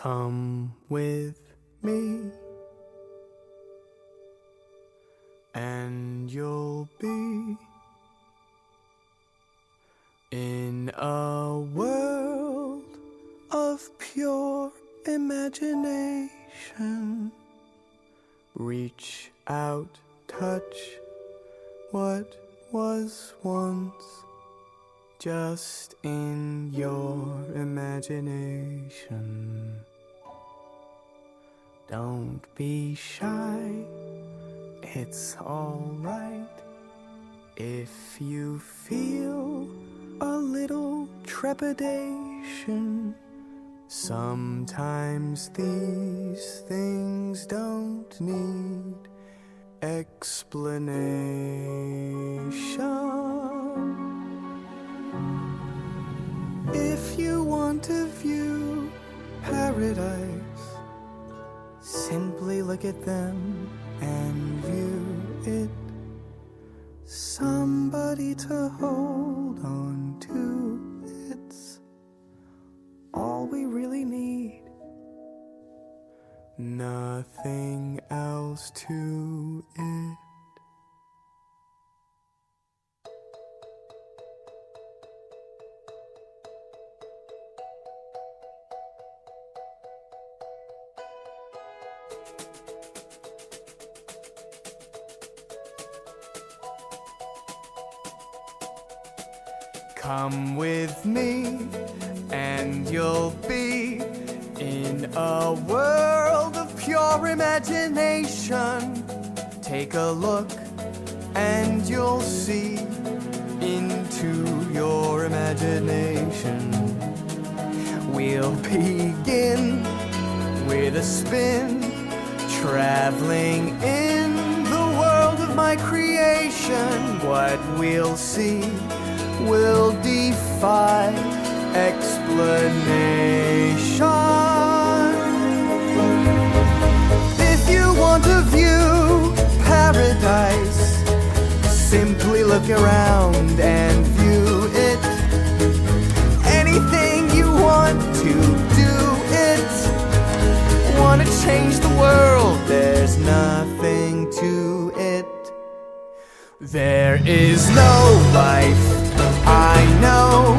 Come with me, and you'll be in a world of pure imagination. Reach out, touch what was once just in your imagination. Don't be shy, it's alright if you feel a little trepidation. Sometimes these things don't need explanation. If you want to view paradise, simply look at them and view it. Somebody to hold on to, it's all we really need. Nothing else to it. Come with me, and you'll be in a world of pure imagination. Take a look, and you'll see into your imagination. We'll begin with a spin, traveling in the world of my creation. What we'll see will defy explanation. If you want to view paradise, simply look around and view it. Anything you want to do it. Want to change the world, there's nothing to it. There is no life I know